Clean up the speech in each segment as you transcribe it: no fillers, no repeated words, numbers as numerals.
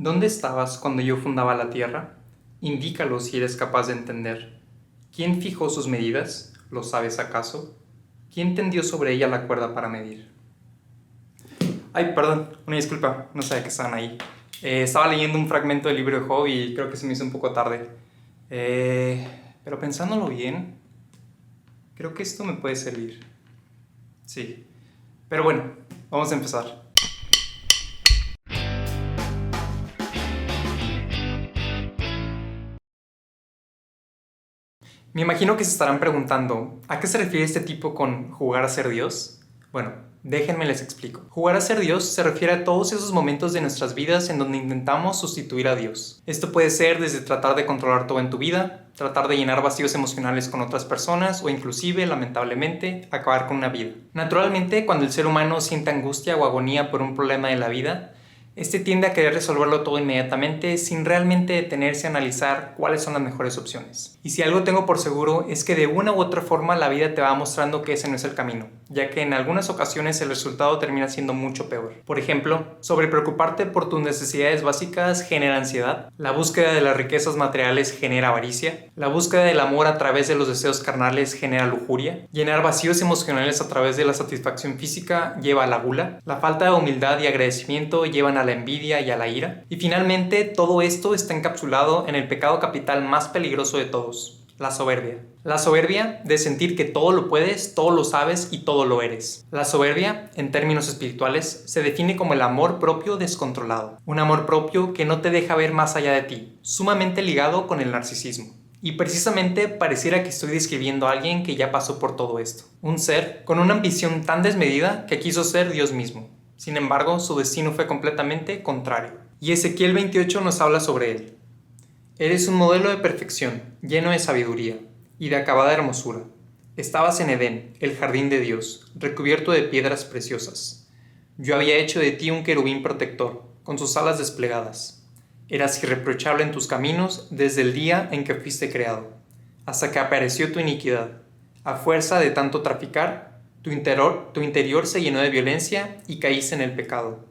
¿Dónde estabas cuando yo fundaba la Tierra? Indícalo si eres capaz de entender. ¿Quién fijó sus medidas? ¿Lo sabes acaso? ¿Quién tendió sobre ella la cuerda para medir? Ay, perdón, una disculpa, no sabía que estaban ahí. Estaba leyendo un fragmento del libro de Job y creo que se me hizo un poco tarde. Pero pensándolo bien, creo que esto me puede servir. Sí. Pero bueno, vamos a empezar. Me imagino que se estarán preguntando, ¿a qué se refiere este tipo con jugar a ser Dios? Bueno, déjenme les explico. Jugar a ser Dios se refiere a todos esos momentos de nuestras vidas en donde intentamos sustituir a Dios. Esto puede ser desde tratar de controlar todo en tu vida, tratar de llenar vacíos emocionales con otras personas o inclusive, lamentablemente, acabar con una vida. Naturalmente, cuando el ser humano siente angustia o agonía por un problema de la vida, este tiende a querer resolverlo todo inmediatamente sin realmente detenerse a analizar cuáles son las mejores opciones. Y si algo tengo por seguro es que de una u otra forma la vida te va mostrando que ese no es el camino, ya que en algunas ocasiones el resultado termina siendo mucho peor. Por ejemplo, sobre preocuparte por tus necesidades básicas genera ansiedad, la búsqueda de las riquezas materiales genera avaricia, la búsqueda del amor a través de los deseos carnales genera lujuria, llenar vacíos emocionales a través de la satisfacción física lleva a la gula, la falta de humildad y agradecimiento llevan a la envidia y a la ira, y finalmente todo esto está encapsulado en el pecado capital más peligroso de todos, la soberbia. La soberbia de sentir que todo lo puedes, todo lo sabes y todo lo eres. La soberbia, en términos espirituales, se define como el amor propio descontrolado. Un amor propio que no te deja ver más allá de ti, sumamente ligado con el narcisismo. Y precisamente pareciera que estoy describiendo a alguien que ya pasó por todo esto. Un ser con una ambición tan desmedida que quiso ser Dios mismo. Sin embargo, su destino fue completamente contrario. Y Ezequiel 28 nos habla sobre él. Eres un modelo de perfección, lleno de sabiduría y de acabada hermosura. Estabas en Edén, el jardín de Dios, recubierto de piedras preciosas. Yo había hecho de ti un querubín protector, con sus alas desplegadas. Eras irreprochable en tus caminos desde el día en que fuiste creado, hasta que apareció tu iniquidad. A fuerza de tanto traficar, tu interior se llenó de violencia y caíste en el pecado.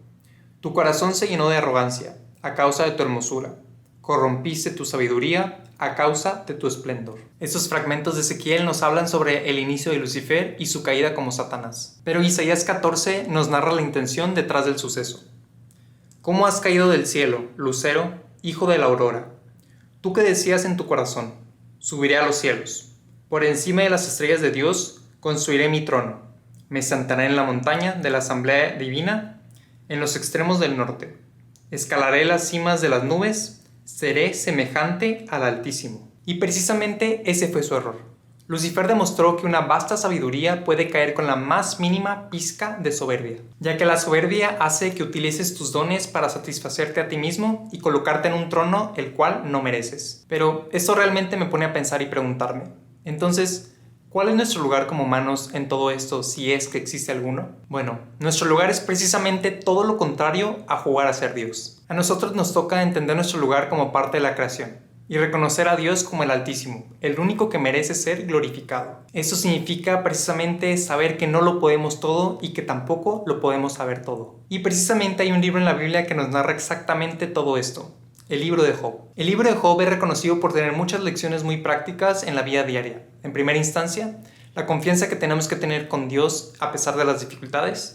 Tu corazón se llenó de arrogancia a causa de tu hermosura. Corrompiste tu sabiduría a causa de tu esplendor. Estos fragmentos de Ezequiel nos hablan sobre el inicio de Lucifer y su caída como Satanás. Pero Isaías 14 nos narra la intención detrás del suceso. ¿Cómo has caído del cielo, lucero, hijo de la aurora? Tú que decías en tu corazón, subiré a los cielos. Por encima de las estrellas de Dios, construiré mi trono. Me sentaré en la montaña de la asamblea divina, en los extremos del norte. Escalaré las cimas de las nubes, seré semejante al Altísimo. Y precisamente ese fue su error. Lucifer demostró que una vasta sabiduría puede caer con la más mínima pizca de soberbia, ya que la soberbia hace que utilices tus dones para satisfacerte a ti mismo y colocarte en un trono el cual no mereces. Pero esto realmente me pone a pensar y preguntarme, entonces, ¿cuál es nuestro lugar como humanos en todo esto, si es que existe alguno? Bueno, nuestro lugar es precisamente todo lo contrario a jugar a ser Dios. A nosotros nos toca entender nuestro lugar como parte de la creación y reconocer a Dios como el Altísimo, el único que merece ser glorificado. Eso significa precisamente saber que no lo podemos todo y que tampoco lo podemos saber todo. Y precisamente hay un libro en la Biblia que nos narra exactamente todo esto. El libro de Job. El libro de Job es reconocido por tener muchas lecciones muy prácticas en la vida diaria. En primera instancia, la confianza que tenemos que tener con Dios a pesar de las dificultades,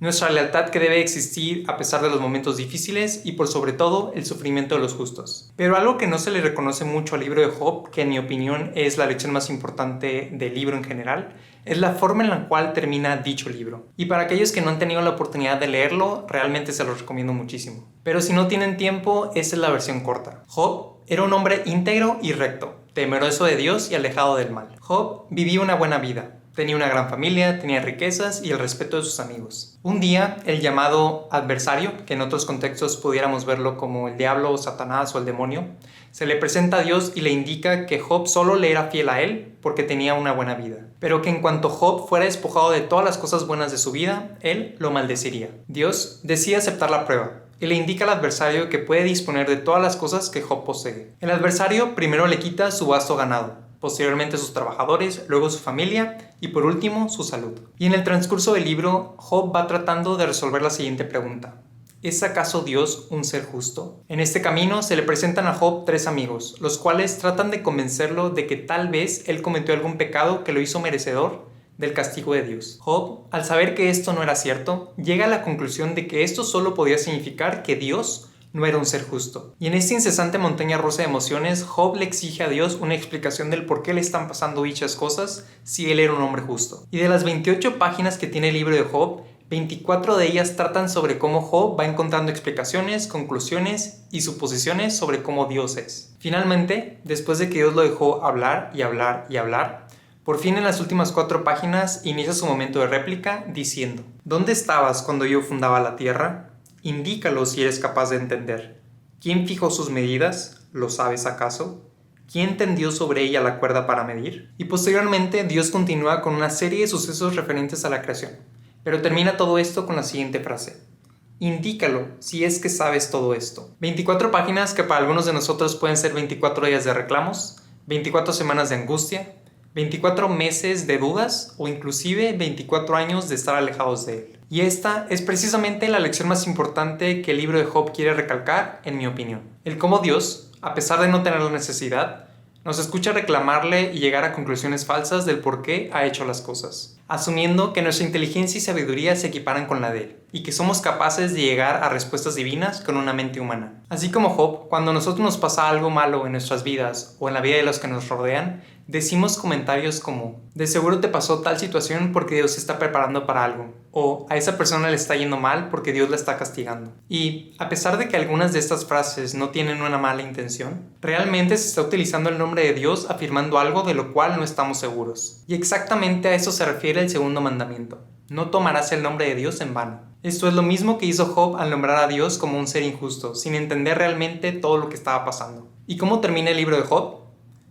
nuestra lealtad que debe existir a pesar de los momentos difíciles y por sobre todo el sufrimiento de los justos. Pero algo que no se le reconoce mucho al libro de Job, que en mi opinión es la lección más importante del libro en general, es la forma en la cual termina dicho libro. Y para aquellos que no han tenido la oportunidad de leerlo, realmente se los recomiendo muchísimo. Pero si no tienen tiempo, esa es la versión corta. Job era un hombre íntegro y recto, temeroso de Dios y alejado del mal. Job vivía una buena vida. Tenía una gran familia, tenía riquezas y el respeto de sus amigos. Un día, el llamado adversario, que en otros contextos pudiéramos verlo como el diablo, Satanás o el demonio, se le presenta a Dios y le indica que Job solo le era fiel a él porque tenía una buena vida, pero que en cuanto Job fuera despojado de todas las cosas buenas de su vida, él lo maldeciría. Dios decide aceptar la prueba y le indica al adversario que puede disponer de todas las cosas que Job posee. El adversario primero le quita su vasto ganado, posteriormente sus trabajadores, luego su familia y por último su salud. Y en el transcurso del libro, Job va tratando de resolver la siguiente pregunta. ¿Es acaso Dios un ser justo? En este camino se le presentan a Job 3 amigos, los cuales tratan de convencerlo de que tal vez él cometió algún pecado que lo hizo merecedor del castigo de Dios. Job, al saber que esto no era cierto, llega a la conclusión de que esto solo podía significar que Dios no era un ser justo. Y en esta incesante montaña rusa de emociones, Job le exige a Dios una explicación del por qué le están pasando dichas cosas si él era un hombre justo. Y de las 28 páginas que tiene el libro de Job, 24 de ellas tratan sobre cómo Job va encontrando explicaciones, conclusiones y suposiciones sobre cómo Dios es. Finalmente, después de que Dios lo dejó hablar y hablar y hablar, por fin en las últimas 4 páginas inicia su momento de réplica diciendo: ¿Dónde estabas cuando yo fundaba la tierra? Indícalo si eres capaz de entender. ¿Quién fijó sus medidas? ¿Lo sabes acaso? ¿Quién tendió sobre ella la cuerda para medir? Y posteriormente Dios continúa con una serie de sucesos referentes a la creación. Pero termina todo esto con la siguiente frase: indícalo si es que sabes todo esto. 24 páginas que para algunos de nosotros pueden ser 24 días de reclamos, 24 semanas de angustia, 24 meses de dudas o inclusive 24 años de estar alejados de él. Y esta es precisamente la lección más importante que el libro de Job quiere recalcar, en mi opinión. El cómo Dios, a pesar de no tener la necesidad, nos escucha reclamarle y llegar a conclusiones falsas del por qué ha hecho las cosas, asumiendo que nuestra inteligencia y sabiduría se equiparan con la de él, y que somos capaces de llegar a respuestas divinas con una mente humana. Así como Job, cuando a nosotros nos pasa algo malo en nuestras vidas o en la vida de los que nos rodean, decimos comentarios como: de seguro te pasó tal situación porque Dios se está preparando para algo, o a esa persona le está yendo mal porque Dios la está castigando. Y a pesar de que algunas de estas frases no tienen una mala intención, realmente se está utilizando el nombre de Dios afirmando algo de lo cual no estamos seguros. Y exactamente a eso se refiere el segundo mandamiento: no tomarás el nombre de Dios en vano. Esto es lo mismo que hizo Job al nombrar a Dios como un ser injusto, sin entender realmente todo lo que estaba pasando. ¿Y cómo termina el libro de Job?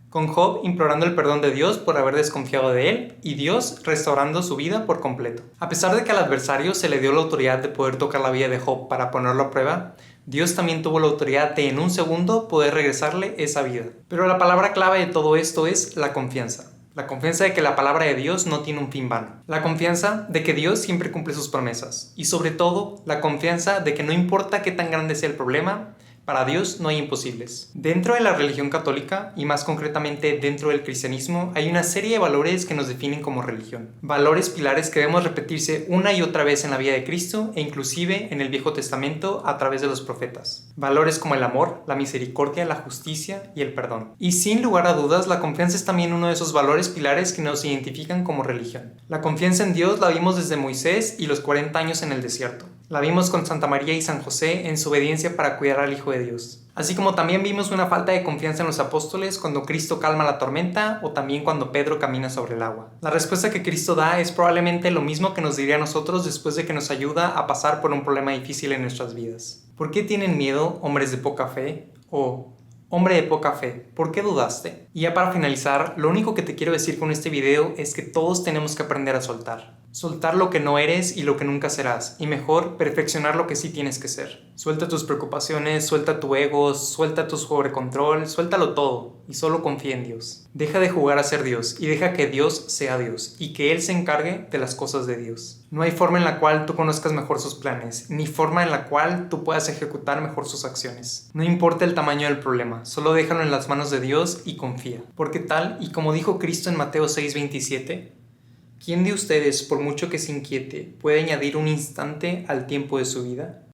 Con Job implorando el perdón de Dios por haber desconfiado de él y Dios restaurando su vida por completo. A pesar de que al adversario se le dio la autoridad de poder tocar la vida de Job para ponerlo a prueba, Dios también tuvo la autoridad de en un segundo poder regresarle esa vida. Pero la palabra clave de todo esto es la confianza. La confianza de que la palabra de Dios no tiene un fin vano. La confianza de que Dios siempre cumple sus promesas. Y sobre todo, la confianza de que no importa qué tan grande sea el problema, para Dios no hay imposibles. Dentro de la religión católica, y más concretamente dentro del cristianismo, hay una serie de valores que nos definen como religión. Valores pilares que debemos repetirse una y otra vez en la vida de Cristo e inclusive en el Viejo Testamento a través de los profetas. Valores como el amor, la misericordia, la justicia y el perdón. Y sin lugar a dudas, la confianza es también uno de esos valores pilares que nos identifican como religión. La confianza en Dios la vimos desde Moisés y los 40 años en el desierto. La vimos con Santa María y San José en su obediencia para cuidar al Hijo de Dios. Así como también vimos una falta de confianza en los apóstoles cuando Cristo calma la tormenta o también cuando Pedro camina sobre el agua. La respuesta que Cristo da es probablemente lo mismo que nos diría a nosotros después de que nos ayuda a pasar por un problema difícil en nuestras vidas. ¿Por qué tienen miedo, hombres de poca fe? O hombre de poca fe, ¿por qué dudaste? Y ya para finalizar, lo único que te quiero decir con este video es que todos tenemos que aprender a soltar. Soltar lo que no eres y lo que nunca serás, y mejor, perfeccionar lo que sí tienes que ser. Suelta tus preocupaciones, suelta tu ego, suelta tu sobrecontrol, suéltalo todo, y solo confía en Dios. Deja de jugar a ser Dios, y deja que Dios sea Dios, y que Él se encargue de las cosas de Dios. No hay forma en la cual tú conozcas mejor sus planes, ni forma en la cual tú puedas ejecutar mejor sus acciones. No importa el tamaño del problema, solo déjalo en las manos de Dios y confía. Porque tal y como dijo Cristo en Mateo 6:27, ¿quién de ustedes, por mucho que se inquiete, puede añadir un instante al tiempo de su vida?